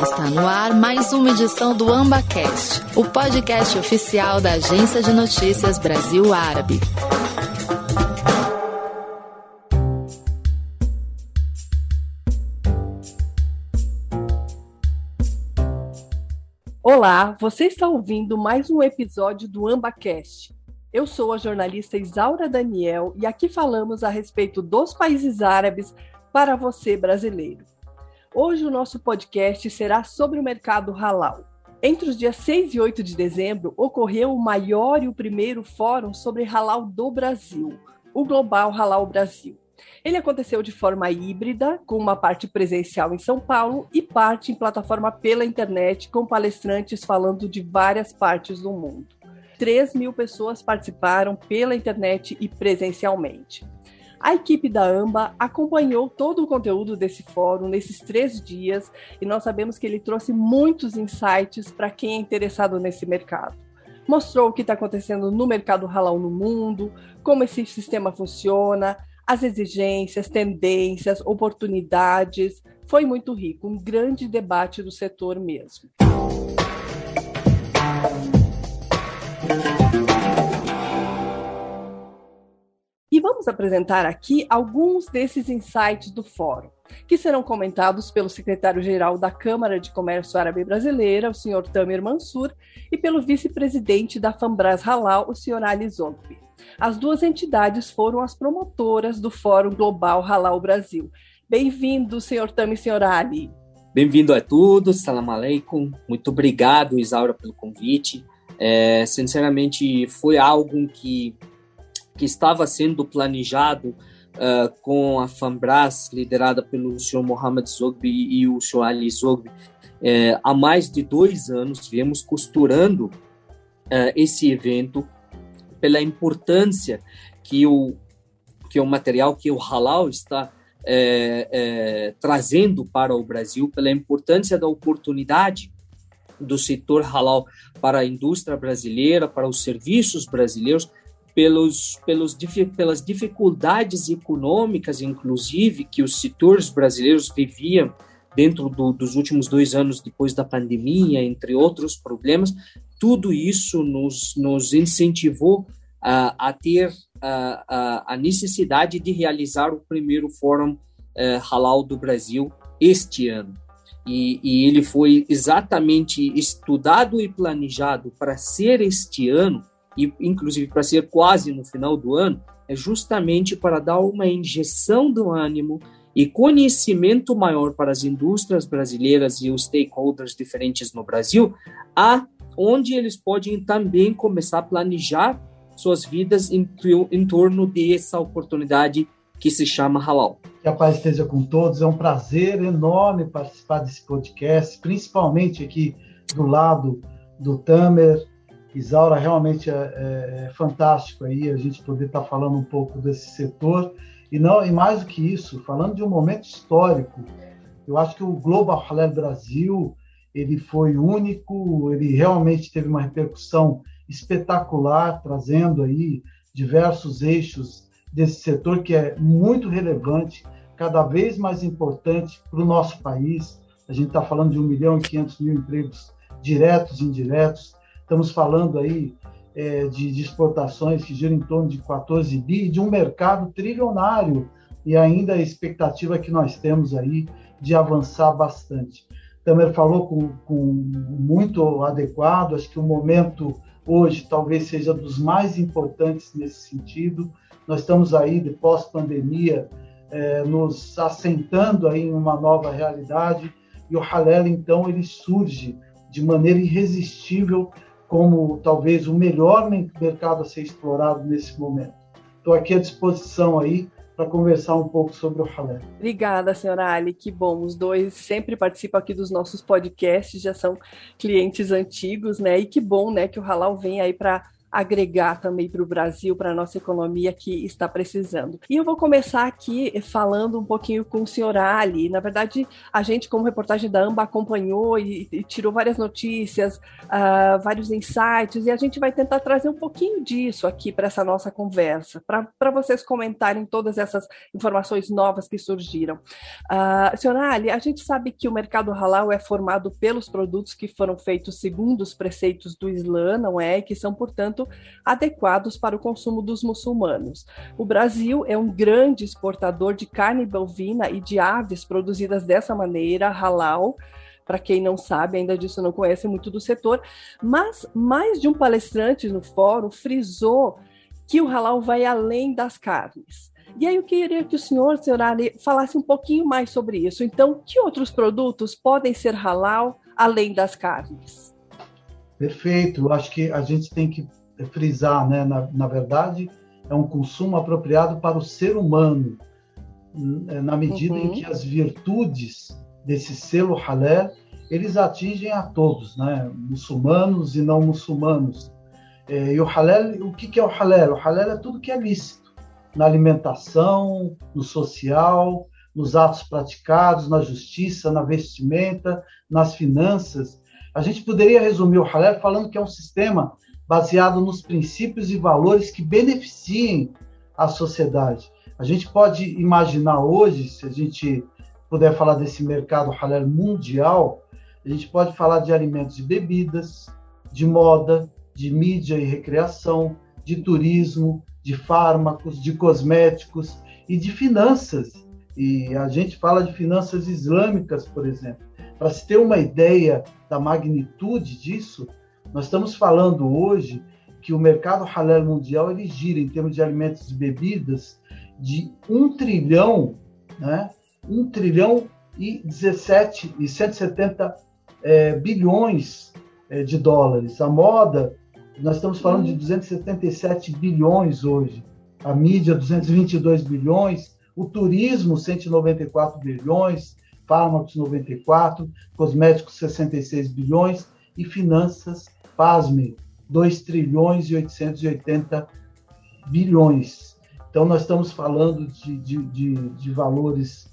Está no ar mais uma edição do AmbaCast, o podcast oficial da Agência de Notícias Brasil Árabe. Olá, você está ouvindo mais um episódio do AmbaCast. Eu sou a jornalista Isaura Daniel e aqui falamos a respeito dos países árabes para você brasileiro. Hoje o nosso podcast será sobre o mercado halal. Entre os dias 6 e 8 de dezembro ocorreu o maior e o primeiro fórum sobre halal do Brasil, o Global Halal Brasil. Ele aconteceu de forma híbrida, com uma parte presencial em São Paulo e parte em plataforma pela internet, com palestrantes falando de várias partes do mundo. 3.000 pessoas participaram pela internet e presencialmente. A equipe da AMBA acompanhou todo o conteúdo desse fórum nesses 3 dias e nós sabemos que ele trouxe muitos insights para quem é interessado nesse mercado. Mostrou o que está acontecendo no mercado halal no mundo, como esse sistema funciona, as exigências, tendências, oportunidades. Foi muito rico, um grande debate do setor mesmo. E vamos apresentar aqui alguns desses insights do fórum, que serão comentados pelo secretário-geral da Câmara de Comércio Árabe Brasileira, o senhor Tamer Mansur, e pelo vice-presidente da Fambras Halal, o senhor Ali Zogbi. As duas entidades foram as promotoras do Fórum Global Halal Brasil. Bem-vindo, senhor Tamer e senhor Ali. Bem-vindo a todos, salam aleikum. Muito obrigado, Isaura, pelo convite. Sinceramente, foi algo que estava sendo planejado com a Fambras, liderada pelo senhor Mohamed Zogbi e o senhor Ali Zogbi. Há mais de 2 anos, viemos costurando esse evento pela importância que o material, que o halal está trazendo para o Brasil, pela importância da oportunidade do setor halal para a indústria brasileira, para os serviços brasileiros, pelas dificuldades econômicas, inclusive, que os setores brasileiros viviam dentro dos últimos 2 anos depois da pandemia, entre outros problemas. Tudo isso nos incentivou a ter a necessidade de realizar o primeiro Fórum Halal do Brasil este ano. E ele foi exatamente estudado e planejado para ser este ano, e inclusive para ser quase no final do ano, justamente para dar uma injeção do ânimo e conhecimento maior para as indústrias brasileiras e os stakeholders diferentes no Brasil, onde eles podem também começar a planejar suas vidas em torno dessa oportunidade que se chama halal. Que a paz esteja com todos, é um prazer enorme participar desse podcast, principalmente aqui do lado do Tamer. Isaura, realmente é fantástico aí a gente poder estar falando um pouco desse setor, e mais do que isso, falando de um momento histórico. Eu acho que o Global Halal Brasil, ele foi único, ele realmente teve uma repercussão espetacular, trazendo aí diversos eixos desse setor que é muito relevante, cada vez mais importante para o nosso país. A gente está falando de 1.500.000 empregos diretos e indiretos. Estamos falando aí de exportações que giram em torno de 14 bi, de um mercado trilionário, e ainda a expectativa que nós temos aí de avançar bastante. Tamer falou com muito adequado, acho que o momento hoje talvez seja dos mais importantes nesse sentido. Nós estamos aí, de pós-pandemia, nos assentando aí em uma nova realidade, e o halal, então, ele surge de maneira irresistível como talvez o melhor mercado a ser explorado nesse momento. Estou aqui à disposição aí para conversar um pouco sobre o halal. Obrigada, senhora Ali, que bom. Os dois sempre participam aqui dos nossos podcasts, já são clientes antigos, né? E que bom, né, que o halal vem aí para agregar também para o Brasil, para a nossa economia que está precisando. E eu vou começar aqui falando um pouquinho com o senhor Ali. Na verdade, a gente, como reportagem da AMBA, acompanhou e tirou várias notícias, vários insights, e a gente vai tentar trazer um pouquinho disso aqui para essa nossa conversa, para vocês comentarem todas essas informações novas que surgiram. Senhor Ali, a gente sabe que o mercado halal é formado pelos produtos que foram feitos segundo os preceitos do Islã, não é? E que são, portanto, adequados para o consumo dos muçulmanos. O Brasil é um grande exportador de carne bovina e de aves produzidas dessa maneira, halal. Para quem não sabe, ainda disso não conhece muito do setor, mas mais de um palestrante no fórum frisou que o halal vai além das carnes. E aí eu queria que o senhor Ali, falasse um pouquinho mais sobre isso. Então, que outros produtos podem ser halal além das carnes? Perfeito. Eu acho que a gente tem que frisar, né? Na verdade, é um consumo apropriado para o ser humano, na medida em que as virtudes desse selo halal, eles atingem a todos, né? Muçulmanos e não muçulmanos. E o halal, o que é o halal? O halal é tudo que é lícito, na alimentação, no social, nos atos praticados, na justiça, na vestimenta, nas finanças. A gente poderia resumir o halal falando que é um sistema baseado nos princípios e valores que beneficiem a sociedade. A gente pode imaginar hoje, se a gente puder falar desse mercado halal mundial, a gente pode falar de alimentos e bebidas, de moda, de mídia e recreação, de turismo, de fármacos, de cosméticos e de finanças. E a gente fala de finanças islâmicas, por exemplo. Para se ter uma ideia da magnitude disso, nós estamos falando hoje que o mercado halal mundial ele gira, em termos de alimentos e bebidas, de 1 trilhão, né? 1 trilhão e 170 bilhões de dólares. A moda, nós estamos falando de 277 bilhões hoje. A mídia, 222 bilhões. O turismo, 194 bilhões. Fármacos, 94. Cosméticos, 66 bilhões. E finanças, pasmem, 2 trilhões e 880 bilhões. Então, nós estamos falando de valores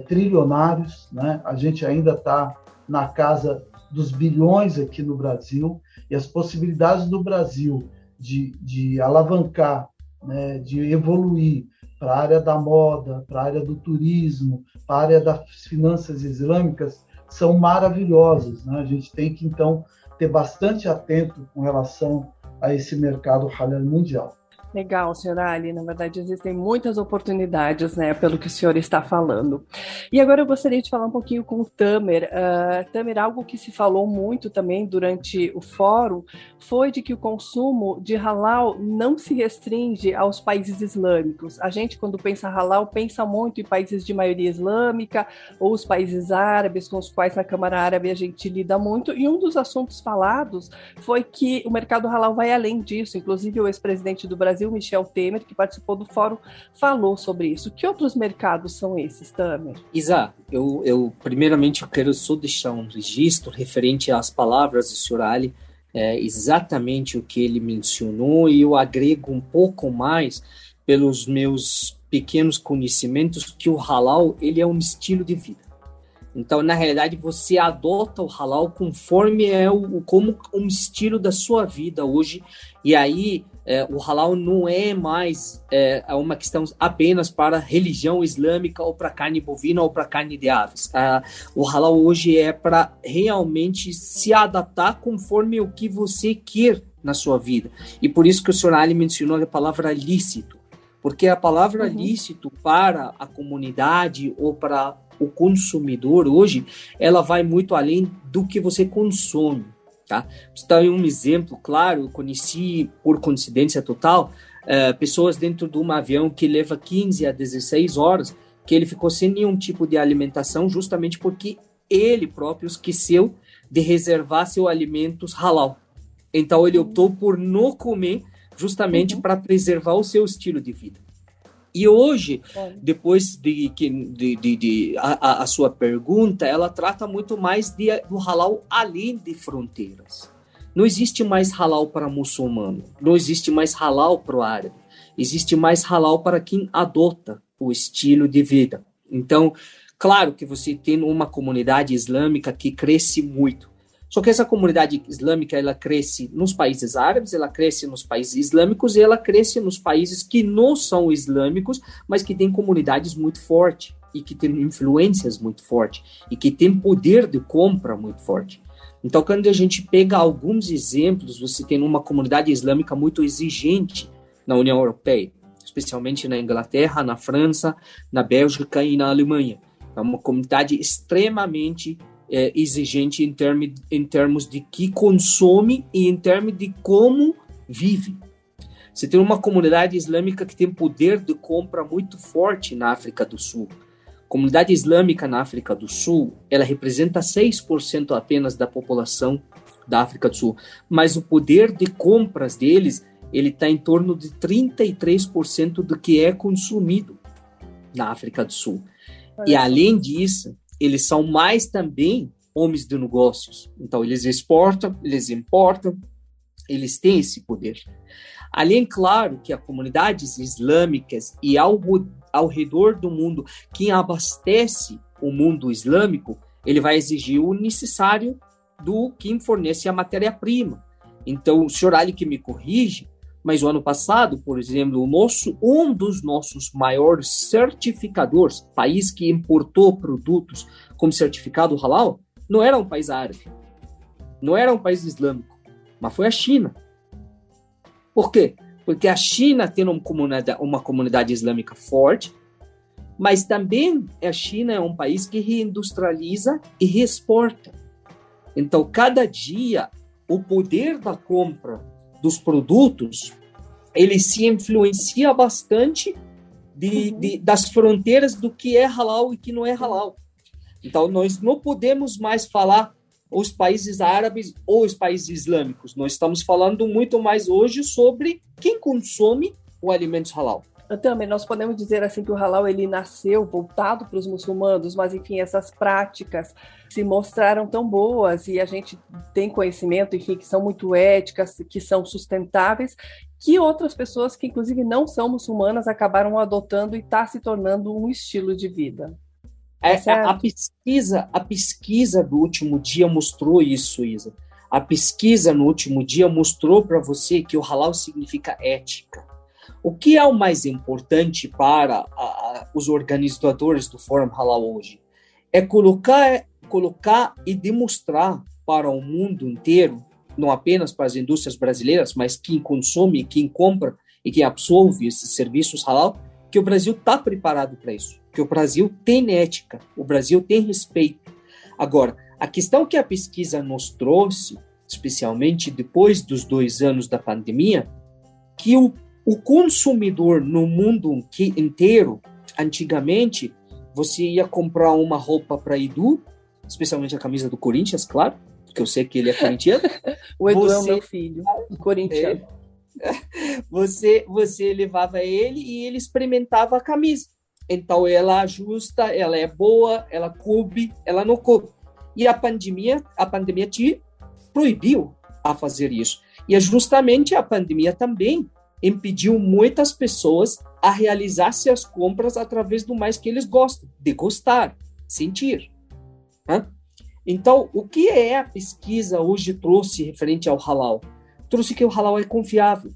trilionários, né? A gente ainda está na casa dos bilhões aqui no Brasil, e as possibilidades do Brasil de alavancar, né, de evoluir para a área da moda, para a área do turismo, para a área das finanças islâmicas, são maravilhosas, né? A gente tem que, então, ter bastante atento com relação a esse mercado halal mundial. Legal, senhor Ali. Na verdade, existem muitas oportunidades, né, pelo que o senhor está falando. E agora eu gostaria de falar um pouquinho com o Tamer. Tamer, algo que se falou muito também durante o fórum foi de que o consumo de halal não se restringe aos países islâmicos. A gente, quando pensa halal, pensa muito em países de maioria islâmica ou os países árabes, com os quais na Câmara Árabe a gente lida muito. E um dos assuntos falados foi que o mercado halal vai além disso. Inclusive, o ex-presidente do Brasil, Michel Temer, que participou do fórum, falou sobre isso. Que outros mercados são esses, Tamer? Isa, primeiramente eu quero só deixar um registro referente às palavras do Sr. Ali, exatamente o que ele mencionou, e eu agrego um pouco mais pelos meus pequenos conhecimentos que o halal ele é um estilo de vida. Então, na realidade, você adota o halal conforme como um estilo da sua vida hoje. E aí, o halal não é mais uma questão apenas para religião islâmica ou para carne bovina ou para carne de aves. O halal hoje é para realmente se adaptar conforme o que você quer na sua vida. E por isso que o Sr. Ali mencionou a palavra lícito. Porque a palavra lícito para a comunidade ou para o consumidor hoje, ela vai muito além do que você consome, tá? Você dá um exemplo, claro, eu conheci, por coincidência total, pessoas dentro de um avião que leva 15 a 16 horas, que ele ficou sem nenhum tipo de alimentação, justamente porque ele próprio esqueceu de reservar seus alimentos halal. Então, ele optou por não comer, justamente para preservar o seu estilo de vida. E hoje, depois a sua pergunta, ela trata muito mais do halal além de fronteiras. Não existe mais halal para muçulmano, não existe mais halal para o árabe, existe mais halal para quem adota o estilo de vida. Então, claro que você tem uma comunidade islâmica que cresce muito, só que essa comunidade islâmica, ela cresce nos países árabes, ela cresce nos países islâmicos e ela cresce nos países que não são islâmicos, mas que têm comunidades muito fortes e que têm influências muito fortes e que têm poder de compra muito forte. Então, quando a gente pega alguns exemplos, você tem uma comunidade islâmica muito exigente na União Europeia, especialmente na Inglaterra, na França, na Bélgica e na Alemanha. É uma comunidade extremamente exigente em termos de que consome e em termos de como vive. Você tem uma comunidade islâmica que tem poder de compra muito forte na África do Sul. A comunidade islâmica na África do Sul, ela representa 6% apenas da população da África do Sul, mas o poder de compras deles, ele está em torno de 33% do que é consumido na África do Sul. E além disso, eles são mais também homens de negócios. Então, eles exportam, eles importam, eles têm esse poder. Além, claro, que as comunidades islâmicas e ao redor do mundo, quem abastece o mundo islâmico, ele vai exigir o necessário do quem fornece a matéria-prima. Então, o senhor Ali que me corrige, mas o ano passado, por exemplo, um dos nossos maiores certificadores, país que importou produtos com certificado halal, não era um país árabe, não era um país islâmico, mas foi a China. Por quê? Porque a China tem uma comunidade islâmica forte, mas também a China é um país que reindustrializa e reexporta. Então, cada dia, o poder da compra dos produtos, ele se influencia bastante das fronteiras do que é halal e que não é halal. Então, nós não podemos mais falar os países árabes ou os países islâmicos. Nós estamos falando muito mais hoje sobre quem consome o alimento halal. Também nós podemos dizer assim que o halal ele nasceu voltado para os muçulmanos, mas enfim, essas práticas se mostraram tão boas e a gente tem conhecimento, enfim, que são muito éticas, que são sustentáveis, que outras pessoas que inclusive não são muçulmanas acabaram adotando e está se tornando um estilo de vida. A pesquisa do último dia mostrou isso, Isa. A pesquisa no último dia mostrou para você que o halal significa ética. O que é o mais importante para os organizadores do Fórum Halal hoje? É colocar e demonstrar para o mundo inteiro, não apenas para as indústrias brasileiras, mas quem consome, quem compra e quem absorve esses serviços halal, que o Brasil está preparado para isso, que o Brasil tem ética, o Brasil tem respeito. Agora, a questão que a pesquisa nos trouxe, especialmente depois dos 2 anos da pandemia, que o consumidor no mundo inteiro, antigamente, você ia comprar uma roupa para Edu, especialmente a camisa do Corinthians, claro, porque eu sei que ele é corintiano. O Edu é o meu filho, corintiano. Você levava ele e ele experimentava a camisa. Então, ela ajusta, ela é boa, ela coube, ela não coube. E a pandemia te proibiu a fazer isso. E justamente a pandemia também impediu muitas pessoas a realizar suas compras através do mais que eles gostam, de gostar, sentir. Então, o que a pesquisa hoje trouxe referente ao halal? Trouxe que o halal é confiável,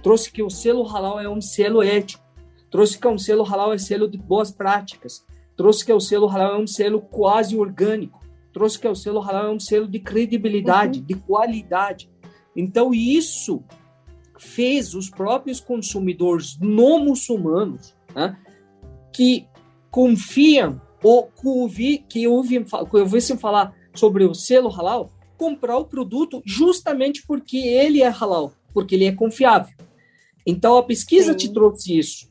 trouxe que o selo halal é um selo ético, trouxe que o selo halal é selo de boas práticas, trouxe que o selo halal é um selo quase orgânico, trouxe que o selo halal é um selo de credibilidade, de qualidade. Então, isso fez os próprios consumidores não muçulmanos, que confiam ou que ouvissem falar sobre o selo halal, comprar o produto justamente porque ele é halal, porque ele é confiável. Então, a pesquisa te trouxe isso.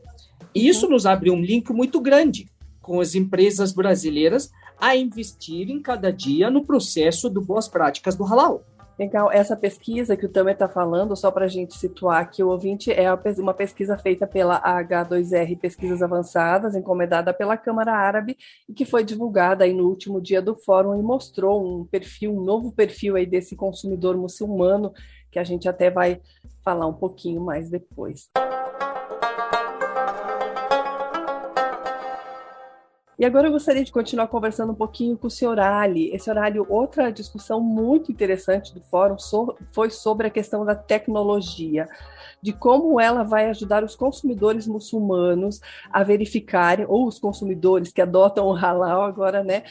E isso nos abre um link muito grande com as empresas brasileiras a investirem cada dia no processo de boas práticas do halal. Legal, essa pesquisa que o Tamer está falando, só para a gente situar aqui o ouvinte, é uma pesquisa feita pela H2R Pesquisas Avançadas, encomendada pela Câmara Árabe, e que foi divulgada aí no último dia do fórum e mostrou um novo perfil aí desse consumidor muçulmano, que a gente até vai falar um pouquinho mais depois. E agora eu gostaria de continuar conversando um pouquinho com o senhor Ali. Esse senhor Ali, outra discussão muito interessante do fórum foi sobre a questão da tecnologia, de como ela vai ajudar os consumidores muçulmanos a verificarem, ou os consumidores que adotam o halal agora, né,